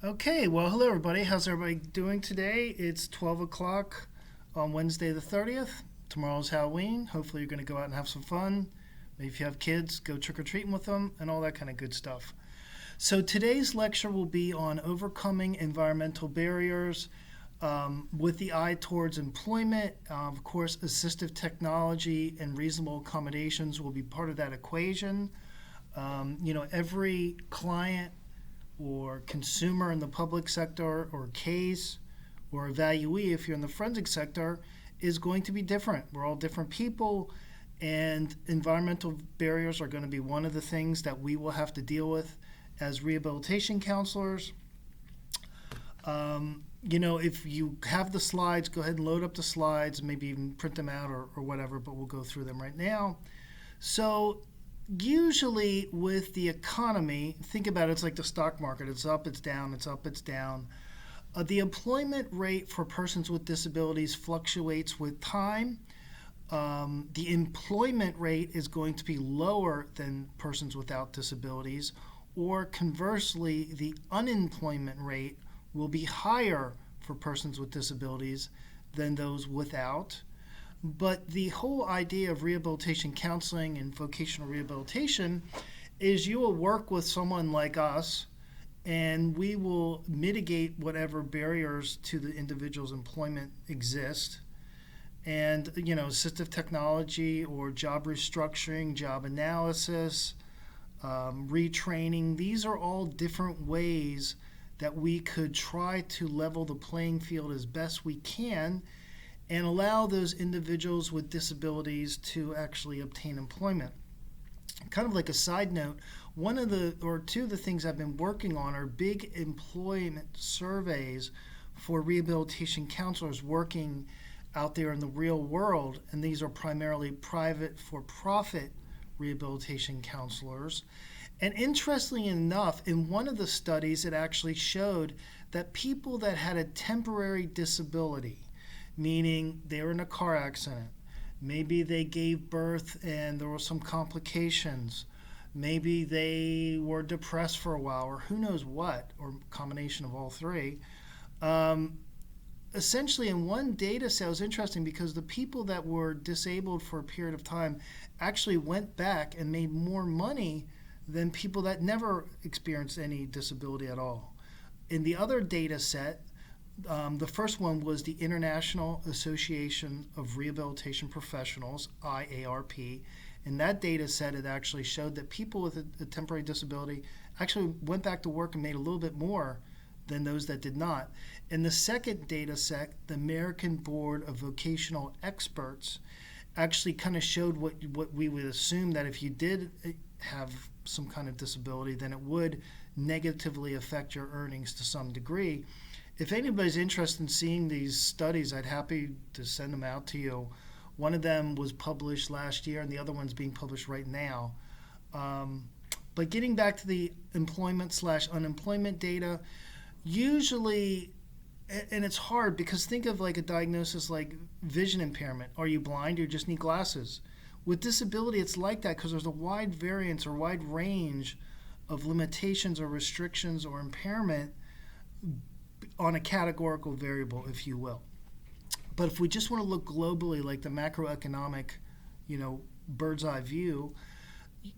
Okay, well, hello everybody. How's everybody doing today? It's 12 o'clock on Wednesday the 30th. Tomorrow's Halloween. Hopefully, you're going to go out and have some fun. Maybe if you have kids, go trick or treating with them and all that kind of good stuff. So, today's lecture will be on overcoming environmental barriers with the eye towards employment. Of course, assistive technology and reasonable accommodations will be part of that equation. Every client or consumer in the public sector or case or evaluee if you're in the forensic sector is going to be different. We're all different people, and environmental barriers are going to be one of the things that we will have to deal with as rehabilitation counselors. If you have the slides, go ahead and load up the slides, maybe even print them out or whatever, but we'll go through them right now. So, usually with the economy, think about it, it's like the stock market. It's up, it's down, it's up, it's down. The employment rate for persons with disabilities fluctuates with time. The employment rate is going to be lower than persons without disabilities, or conversely, the unemployment rate will be higher for persons with disabilities than those without. But the whole idea of rehabilitation counseling and vocational rehabilitation is you will work with someone like us, and we will mitigate whatever barriers to the individual's employment exist. And, assistive technology or job restructuring, job analysis, retraining, these are all different ways that we could try to level the playing field as best we can and allow those individuals with disabilities to actually obtain employment. Kind of like a side note, one of the or two of the things I've been working on are big employment surveys for rehabilitation counselors working out there in the real world, and these are primarily private for-profit rehabilitation counselors. And interestingly enough, in one of the studies, it actually showed that people that had a temporary disability, meaning they were in a car accident, maybe they gave birth and there were some complications, maybe they were depressed for a while, or who knows what, or a combination of all three. Essentially, in one data set, it was interesting because the people that were disabled for a period of time actually went back and made more money than people that never experienced any disability at all. In the other data set, the first one was the International Association of Rehabilitation Professionals, IARP. In that data set, it actually showed that people with a temporary disability actually went back to work and made a little bit more than those that did not. In the second data set, the American Board of Vocational Experts actually kind of showed what we would assume, that if you did have some kind of disability, then it would negatively affect your earnings to some degree. If anybody's interested in seeing these studies, I'd happy to send them out to you. One of them was published last year, and the other one's being published right now. But getting back to the employment/unemployment data, usually, and it's hard because think of like a diagnosis like vision impairment. Are you blind or you just need glasses? With disability, it's like that because there's a wide variance or wide range of limitations or restrictions or impairment on a categorical variable, if you will. But if we just want to look globally, like the macroeconomic, bird's eye view,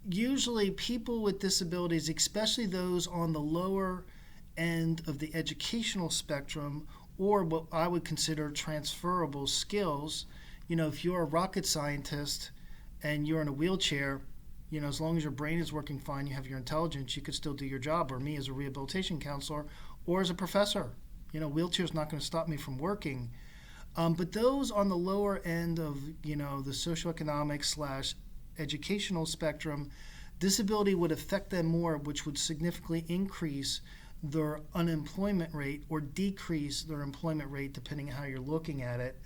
usually people with disabilities, especially those on the lower end of the educational spectrum, or what I would consider transferable skills, if you're a rocket scientist and you're in a wheelchair, as long as your brain is working fine, you have your intelligence, you could still do your job. Or me as a rehabilitation counselor or as a professor. Wheelchair's not going to stop me from working. But those on the lower end of, the socioeconomic/educational spectrum, disability would affect them more, which would significantly increase their unemployment rate or decrease their employment rate, depending on how you're looking at it.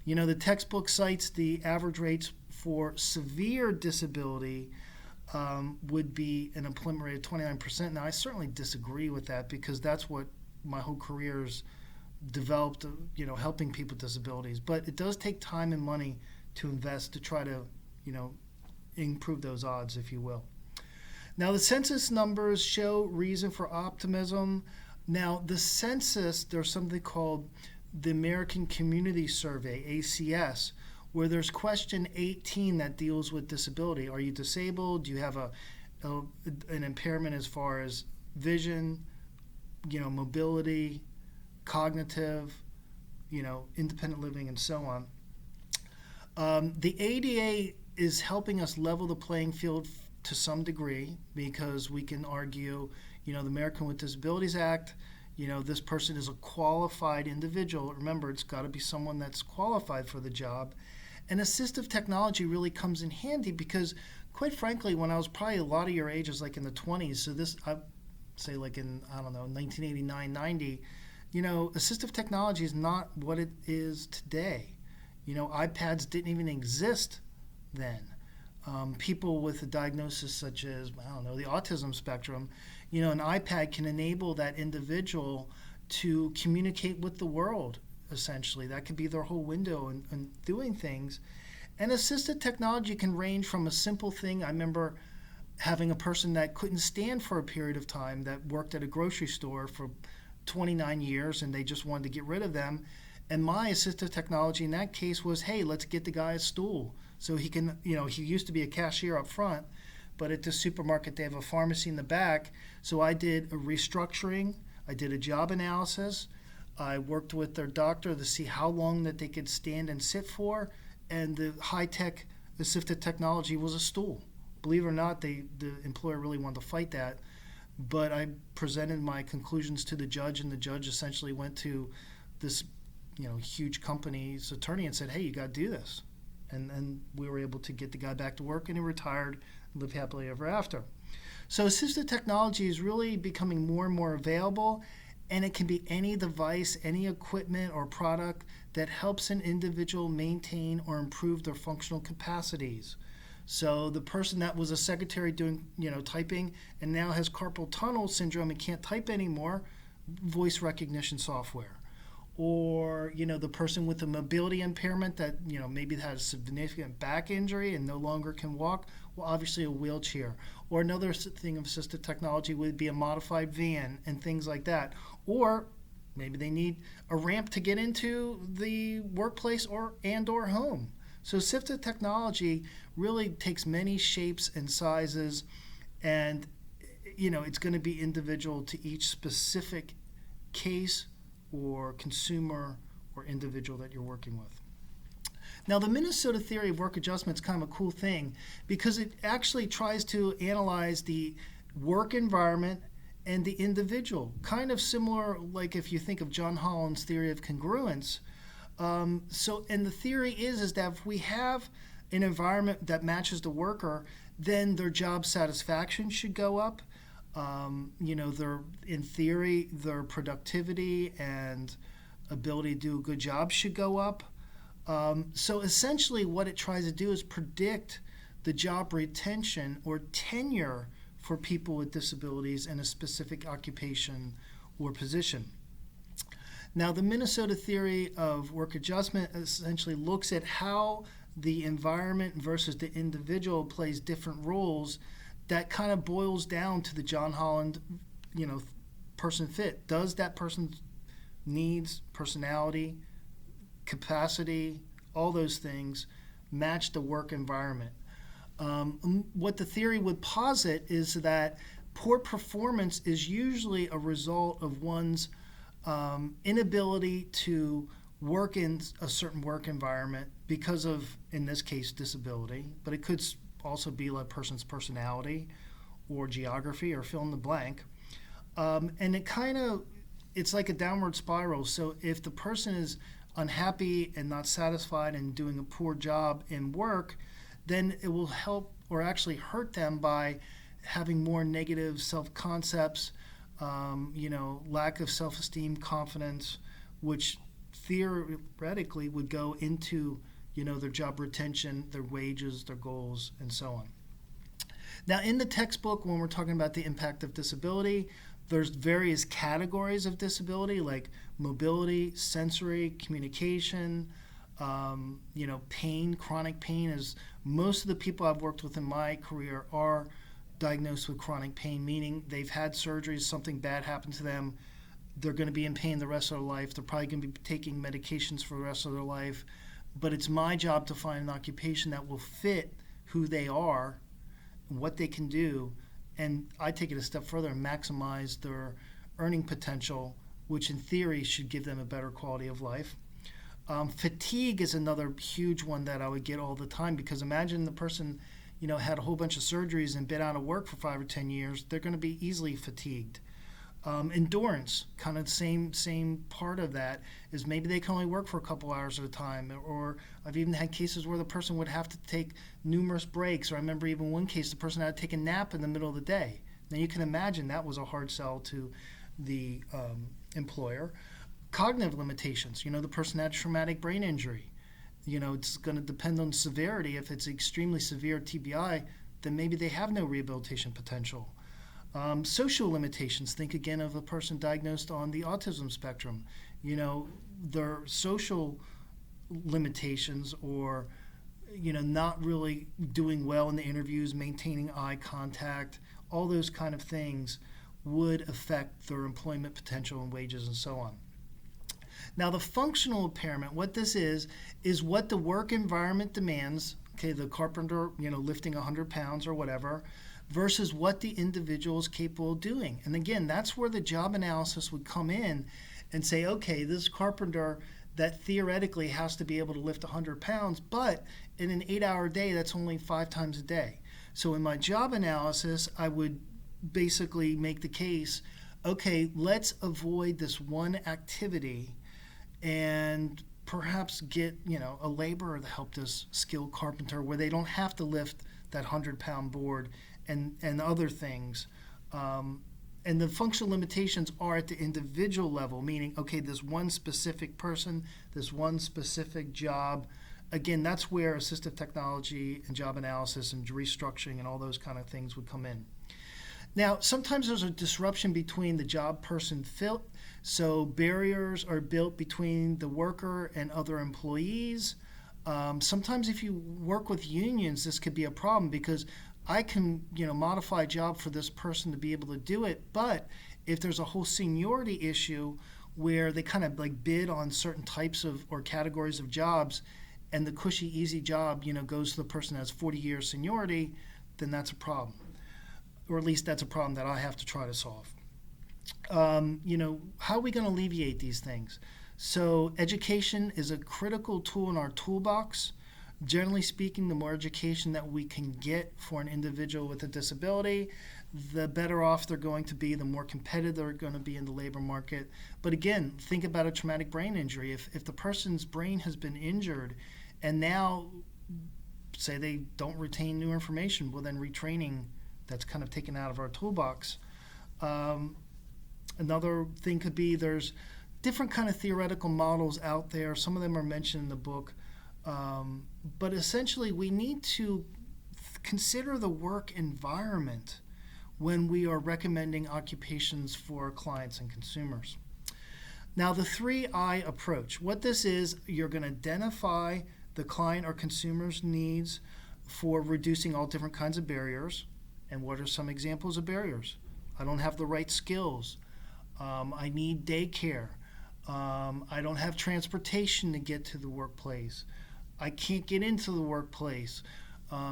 The textbook cites the average rates for severe disability would be an employment rate of 29%. Now, I certainly disagree with that because that's what my whole career's developed, helping people with disabilities. But it does take time and money to invest to try to, improve those odds, if you will. Now, the census numbers show reason for optimism. Now, the census, there's something called the American Community Survey, ACS, where there's question 18 that deals with disability. Are you disabled? Do you have an impairment as far as vision, mobility, cognitive, independent living, and so on? The ADA is helping us level the playing field to some degree, because we can argue, the American with Disabilities Act, this person is a qualified individual. Remember, it's got to be someone that's qualified for the job. And assistive technology really comes in handy because, quite frankly, when I was probably a lot of your age, is like in the 20s, so this, I'd say like in, 1989, 90, assistive technology is not what it is today. iPads didn't even exist then. People with a diagnosis such as, the autism spectrum, an iPad can enable that individual to communicate with the world, essentially. That could be their whole window in doing things. And assistive technology can range from a simple thing. I remember having a person that couldn't stand for a period of time that worked at a grocery store for 29 years, and they just wanted to get rid of them. And my assistive technology in that case was, hey, let's get the guy a stool so he can, he used to be a cashier up front, but at the supermarket they have a pharmacy in the back. So I did a restructuring, I did a job analysis, I worked with their doctor to see how long that they could stand and sit for, and the high-tech assistive technology was a stool. Believe it or not, the employer really wanted to fight that, but I presented my conclusions to the judge, and the judge essentially went to this huge company's attorney and said, hey, you got to do this. And we were able to get the guy back to work, and he retired and lived happily ever after. So assistive technology is really becoming more and more available, and it can be any device, any equipment or product that helps an individual maintain or improve their functional capacities. So the person that was a secretary doing, typing and now has carpal tunnel syndrome and can't type anymore, voice recognition software. Or, the person with a mobility impairment that, maybe has a significant back injury and no longer can walk, well, obviously a wheelchair. Or another thing of assistive technology would be a modified van and things like that. Or maybe they need a ramp to get into the workplace or home. So assistive technology really takes many shapes and sizes, and, it's going to be individual to each specific case or consumer or individual that you're working with. Now, the Minnesota theory of work adjustment is kind of a cool thing because it actually tries to analyze the work environment and the individual, kind of similar like if you think of John Holland's theory of congruence. And the theory is that if we have an environment that matches the worker, then their job satisfaction should go up. In theory, their productivity and ability to do a good job should go up. So essentially what it tries to do is predict the job retention or tenure for people with disabilities in a specific occupation or position. Now, the Minnesota theory of work adjustment essentially looks at how the environment versus the individual plays different roles. That kind of boils down to the John Holland, person fit. Does that person's needs, personality, capacity, all those things match the work environment? What the theory would posit is that poor performance is usually a result of one's inability to work in a certain work environment because of, in this case, disability, but it could also be like a person's personality or geography or fill in the blank. And it's like a downward spiral. So if the person is unhappy and not satisfied and doing a poor job in work, then it will help or actually hurt them by having more negative self-concepts, lack of self-esteem, confidence, which theoretically would go into their job retention, their wages, their goals, and so on. Now, in the textbook, when we're talking about the impact of disability, there's various categories of disability like mobility, sensory, communication, pain. Chronic pain is most of the people I've worked with in my career are diagnosed with chronic pain, meaning they've had surgeries, something bad happened to them, They're going to be in pain the rest of their life. They're probably going to be taking medications for the rest of their life. But it's my job to find an occupation that will fit who they are, what they can do, and I take it a step further and maximize their earning potential, which in theory should give them a better quality of life. Fatigue is another huge one that I would get all the time, because imagine the person, had a whole bunch of surgeries and been out of work for 5 or 10 years. They're going to be easily fatigued. Endurance, kind of the same part of that, is maybe they can only work for a couple hours at a time, or I've even had cases where the person would have to take numerous breaks, or I remember even one case the person had to take a nap in the middle of the day. Now you can imagine that was a hard sell to the employer. Cognitive limitations, the person had traumatic brain injury. It's going to depend on severity. If it's extremely severe TBI, then maybe they have no rehabilitation potential. Social limitations, think again of a person diagnosed on the autism spectrum. Their social limitations, or, not really doing well in the interviews, maintaining eye contact, all those kind of things would affect their employment potential and wages and so on. Now, the functional impairment, what this is what the work environment demands, the carpenter, lifting 100 pounds or whatever, versus what the individual is capable of doing. And again, that's where the job analysis would come in and say, okay, this carpenter that theoretically has to be able to lift 100 pounds, but in an 8-hour day, that's only 5 times a day. So in my job analysis, I would basically make the case, okay, let's avoid this one activity and perhaps get, a laborer to help this skilled carpenter where they don't have to lift that 100-pound board and other things. And the functional limitations are at the individual level, meaning, okay, this one specific person, this one specific job. Again, that's where assistive technology and job analysis and restructuring and all those kind of things would come in. Now, sometimes there's a disruption between the job person fit, so barriers are built between the worker and other employees. Sometimes if you work with unions, this could be a problem, because I can, modify a job for this person to be able to do it, but if there's a whole seniority issue where they kind of like bid on certain types of or categories of jobs, and the cushy, easy job, goes to the person that has 40 years seniority, then that's a problem. Or at least that's a problem that I have to try to solve. How are we going to alleviate these things? So education is a critical tool in our toolbox. Generally speaking, the more education that we can get for an individual with a disability, the better off they're going to be, the more competitive they're going to be in the labor market. But again, think about a traumatic brain injury. If the person's brain has been injured and now, say they don't retain new information, well then retraining, that's kind of taken out of our toolbox. Another thing could be there's different kind of theoretical models out there. Some of them are mentioned in the book. But essentially, we need to consider the work environment when we are recommending occupations for clients and consumers. Now, the 3I approach. What this is, you're going to identify the client or consumer's needs for reducing all different kinds of barriers. And what are some examples of barriers? I don't have the right skills. I need daycare. I don't have transportation to get to the workplace. I can't get into the workplace.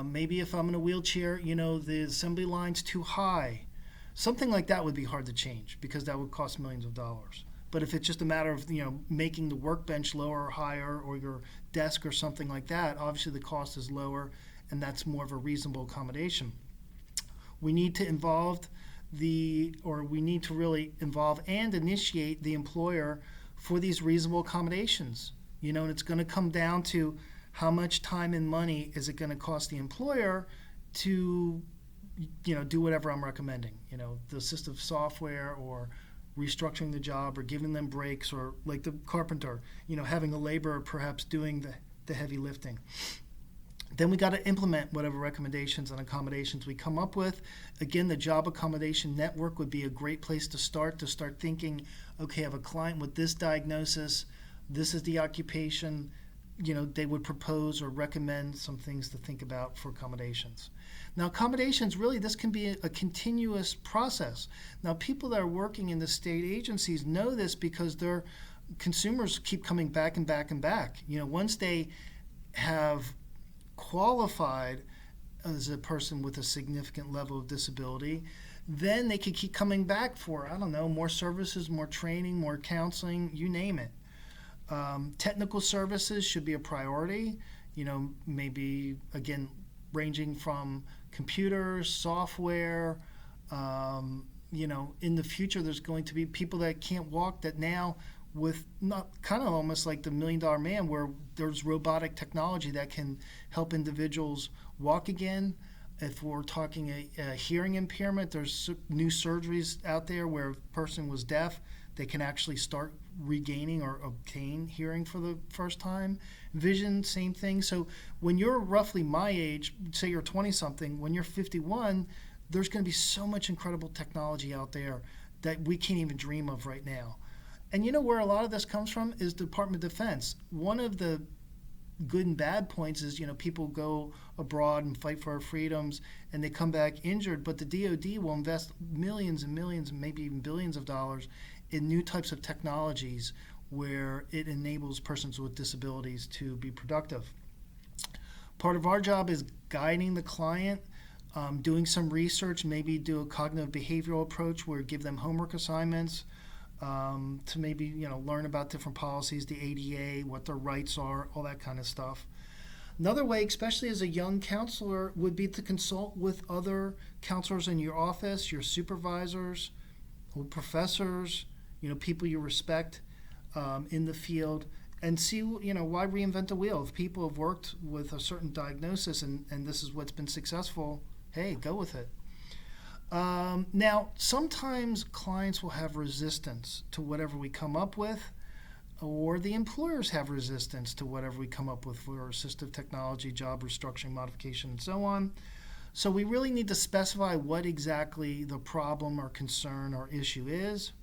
Maybe if I'm in a wheelchair, the assembly line's too high. Something like that would be hard to change because that would cost millions of dollars. But if it's just a matter of, making the workbench lower or higher, or your desk or something like that, obviously the cost is lower and that's more of a reasonable accommodation. We need to really involve and initiate the employer for these reasonable accommodations. And it's going to come down to how much time and money is it going to cost the employer to, do whatever I'm recommending. The assistive software, or restructuring the job, or giving them breaks, or like the carpenter, having a laborer perhaps doing the heavy lifting. Then we got to implement whatever recommendations and accommodations we come up with. Again, the job accommodation network would be a great place to start thinking, okay, I have a client with this diagnosis, this is the occupation, they would propose or recommend some things to think about for accommodations. Now, accommodations, really, this can be a continuous process. Now, people that are working in the state agencies know this because their consumers keep coming back and back and back. Once they have qualified as a person with a significant level of disability, then they can keep coming back for, I don't know, more services, more training, more counseling, you name it. Technical services should be a priority, maybe, again, ranging from computers, software. In the future, there's going to be people that can't walk that now, with not kind of almost like the $1 Million Man, where there's robotic technology that can help individuals walk again. If we're talking a hearing impairment, there's new surgeries out there where a person was deaf, they can actually start regaining or obtain hearing for the first time. Vision, same thing. So when you're roughly my age, say you're 20-something, when you're 51, there's going to be so much incredible technology out there that we can't even dream of right now. And where a lot of this comes from is the Department of Defense. One of the good and bad points is, people go abroad and fight for our freedoms and they come back injured, but the DoD will invest millions and millions and maybe even billions of dollars in new types of technologies where it enables persons with disabilities to be productive. Part of our job is guiding the client, doing some research, maybe do a cognitive behavioral approach where we give them homework assignments, to maybe learn about different policies, the ADA, what their rights are, all that kind of stuff. Another way, especially as a young counselor, would be to consult with other counselors in your office, your supervisors, or professors, people you respect in the field, and see, why reinvent the wheel? If people have worked with a certain diagnosis and this is what's been successful, hey, go with it. Now, sometimes clients will have resistance to whatever we come up with, or the employers have resistance to whatever we come up with for assistive technology, job restructuring, modification, and so on. So we really need to specify what exactly the problem or concern or issue is.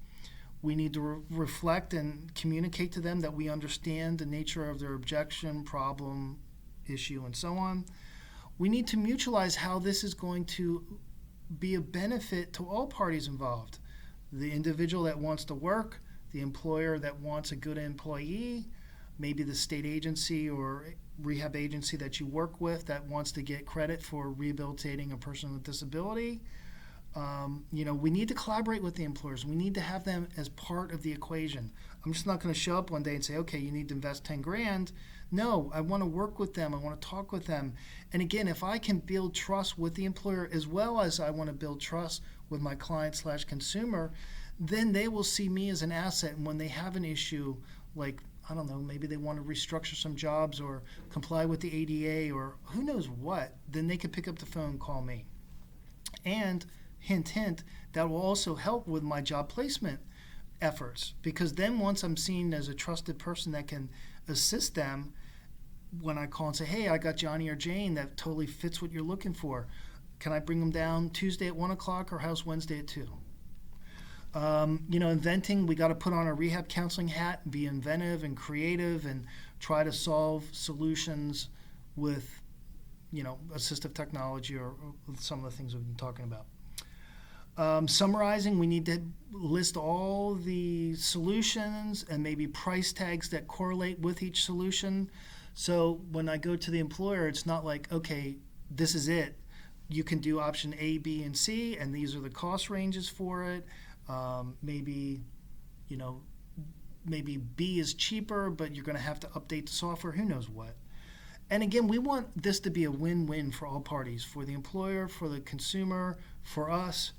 We need to reflect and communicate to them that we understand the nature of their objection, problem, issue, and so on. We need to mutualize how this is going to be a benefit to all parties involved. The individual that wants to work, the employer that wants a good employee, maybe the state agency or rehab agency that you work with that wants to get credit for rehabilitating a person with disability. We need to collaborate with the employers. We need to have them as part of the equation. I'm just not going to show up one day and say, okay, you need to invest 10 grand. No, I want to work with them. I want to talk with them. And again, if I can build trust with the employer as well as I want to build trust with my client/consumer, then they will see me as an asset. And when they have an issue, like, I don't know, maybe they want to restructure some jobs or comply with the ADA or who knows what, then they can pick up the phone and call me. And hint, hint, that will also help with my job placement efforts, because then once I'm seen as a trusted person that can assist them, when I call and say, hey, I got Johnny or Jane that totally fits what you're looking for. Can I bring them down Tuesday at 1 o'clock or how's Wednesday at 2? Inventing, we got to put on a rehab counseling hat and be inventive and creative and try to solve solutions with, assistive technology or some of the things we've been talking about. Summarizing, we need to list all the solutions and maybe price tags that correlate with each solution. So when I go to the employer, it's not like, okay, this is it. You can do option A, B, and C, and these are the cost ranges for it. Maybe B is cheaper, but you're going to have to update the software. Who knows what? And again, we want this to be a win-win for all parties, for the employer, for the consumer, for us.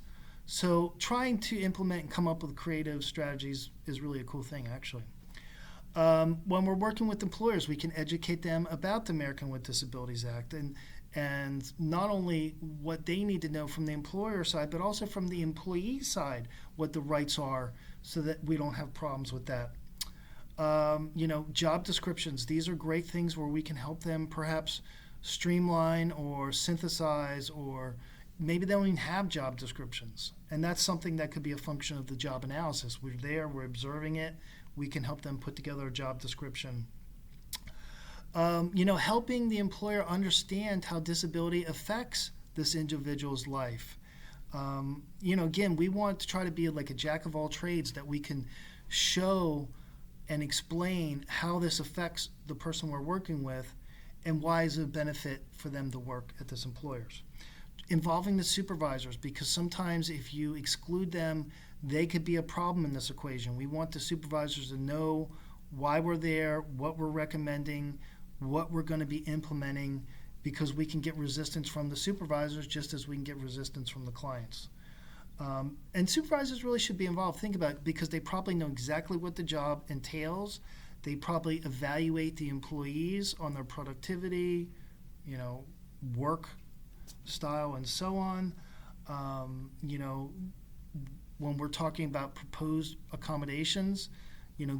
So trying to implement and come up with creative strategies is really a cool thing, actually. When we're working with employers, we can educate them about the American with Disabilities Act and not only what they need to know from the employer side, but also from the employee side, what the rights are so that we don't have problems with that. Job descriptions, these are great things where we can help them perhaps streamline or synthesize, or maybe they don't even have job descriptions. And that's something that could be a function of the job analysis. We're there, we're observing it, we can help them put together a job description. Helping the employer understand how disability affects this individual's life. Again, we want to try to be like a jack of all trades, that we can show and explain how this affects the person we're working with and why is it a benefit for them to work at this employer's. Involving the supervisors, because sometimes if you exclude them, they could be a problem in this equation. We want the supervisors to know why we're there, what we're recommending, what we're going to be implementing, because we can get resistance from the supervisors just as we can get resistance from the clients. And supervisors really should be involved. Think about it, because they probably know exactly what the job entails. They probably evaluate the employees on their productivity, work style, and so on. When we're talking about proposed accommodations,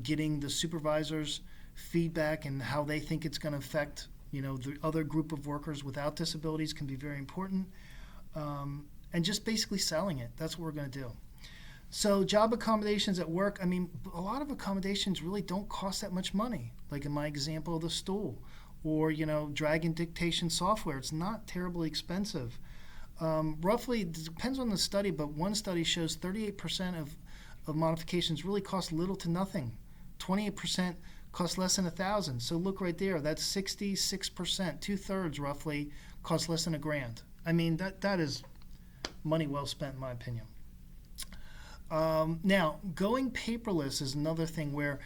getting the supervisors' feedback and how they think it's going to affect, the other group of workers without disabilities can be very important. And just basically selling it. That's what we're going to do. So job accommodations at work, a lot of accommodations really don't cost that much money. Like in my example of the stool, or, Dragon dictation software. It's not terribly expensive. Roughly, it depends on the study, but one study shows 38% of modifications really cost little to nothing. 28% cost less than $1,000. So look right there, that's 66%, 2/3 roughly, cost less than $1,000. That is money well spent, in my opinion. Now, going paperless is another thing where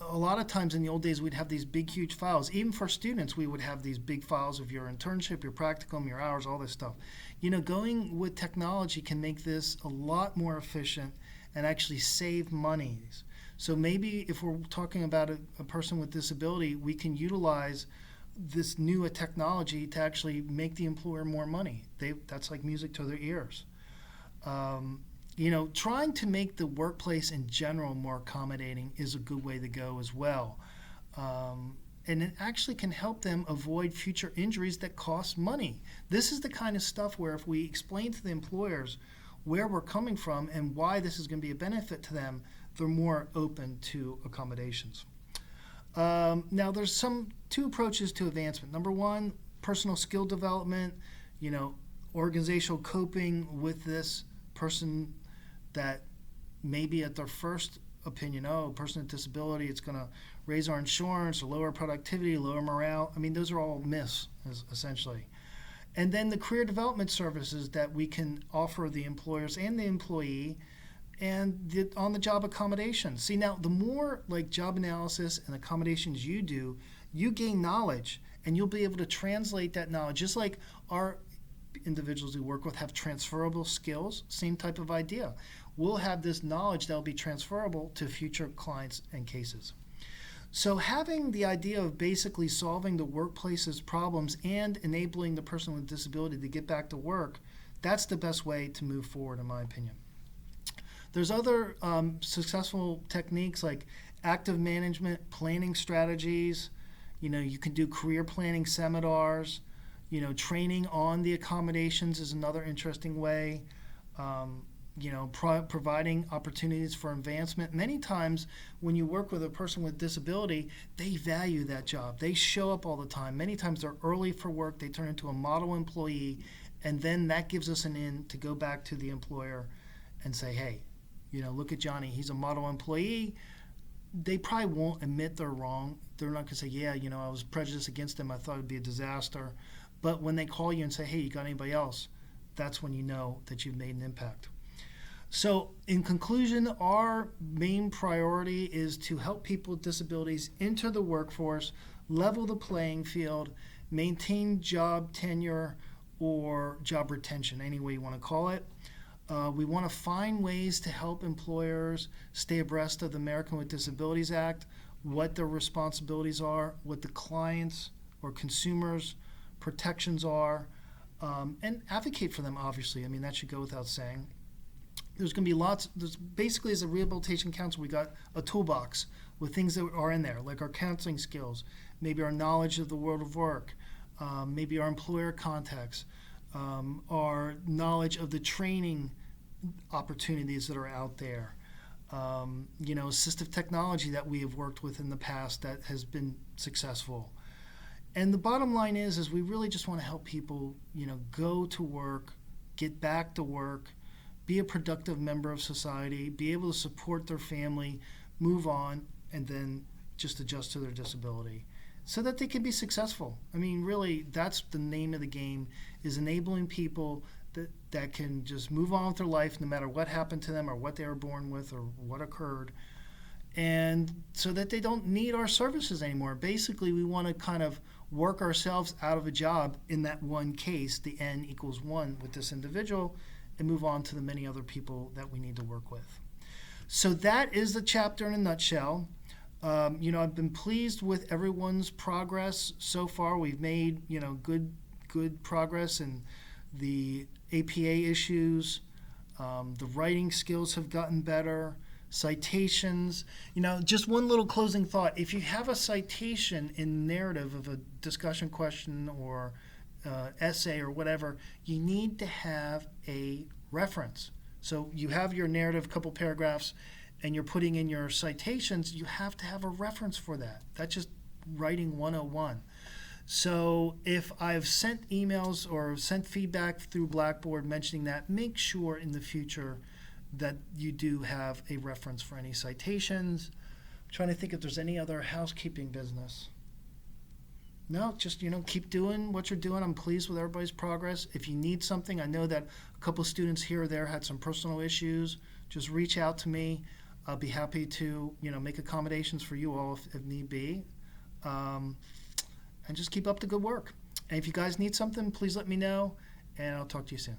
a lot of times in the old days we'd have these big, huge files. Even for students, we would have these big files of your internship, your practicum, your hours, all this stuff. Going with technology can make this a lot more efficient and actually save money. So maybe if we're talking about a person with disability, we can utilize this new technology to actually make the employer more money. That's like music to their ears. Trying to make the workplace in general more accommodating is a good way to go as well. And it actually can help them avoid future injuries that cost money. This is the kind of stuff where if we explain to the employers where we're coming from and why this is going to be a benefit to them, they're more open to accommodations. Now, there's two approaches to advancement. Number one, personal skill development, organizational coping with this person that maybe at their first opinion, a person with disability, it's going to raise our insurance or lower productivity, lower morale. Those are all myths, essentially. And then the career development services that we can offer the employers and the employee, and the on-the-job accommodations. See, now, the more like job analysis and accommodations you do, you gain knowledge, and you'll be able to translate that knowledge. Just like our individuals we work with have transferable skills, same type of idea. We'll have this knowledge that will be transferable to future clients and cases. So having the idea of basically solving the workplace's problems and enabling the person with disability to get back to work, that's the best way to move forward, in my opinion. There's other successful techniques like active management, planning strategies. You can do career planning seminars. Training on the accommodations is another interesting way. Providing opportunities for advancement. Many times when you work with a person with disability, they value that job. They show up all the time. Many times they're early for work. They turn into a model employee, and then that gives us an in to go back to the employer and say, hey, look at Johnny. He's a model employee. They probably won't admit they're wrong. They're not going to say, yeah, I was prejudiced against him. I thought it would be a disaster. But when they call you and say, hey, you got anybody else? That's when you know that you've made an impact. So in conclusion, our main priority is to help people with disabilities enter the workforce, level the playing field, maintain job tenure or job retention, any way you want to call it. We want to find ways to help employers stay abreast of the American with Disabilities Act, what their responsibilities are, what the clients or consumers' protections are, and advocate for them, obviously. That should go without saying. There's going to be there's basically, as a rehabilitation counselor, we got a toolbox with things that are in there, like our counseling skills, maybe our knowledge of the world of work, maybe our employer contacts, our knowledge of the training opportunities that are out there, assistive technology that we have worked with in the past that has been successful. And the bottom line is we really just want to help people, go to work, get back to work, be a productive member of society, be able to support their family, move on, and then just adjust to their disability so that they can be successful. I mean, really, that's the name of the game, is enabling people that can just move on with their life no matter what happened to them or what they were born with or what occurred, and so that they don't need our services anymore. Basically, we want to kind of work ourselves out of a job in that one case, the N equals 1 with this individual, and move on to the many other people that we need to work with. So that is the chapter in a nutshell. I've been pleased with everyone's progress so far. We've made, good progress in the APA issues. The writing skills have gotten better. Citations. Just one little closing thought. If you have a citation in narrative of a discussion question or essay or whatever, you need to have a reference. So you have your narrative, couple paragraphs, and you're putting in your citations, you have to have a reference for that. That's just writing 101. So if I've sent emails or sent feedback through Blackboard mentioning that, make sure in the future that you do have a reference for any citations. I'm trying to think if there's any other housekeeping business. No, just, keep doing what you're doing. I'm pleased with everybody's progress. If you need something, I know that a couple students here or there had some personal issues. Just reach out to me. I'll be happy to, make accommodations for you all if need be. And just keep up the good work. And if you guys need something, please let me know, and I'll talk to you soon.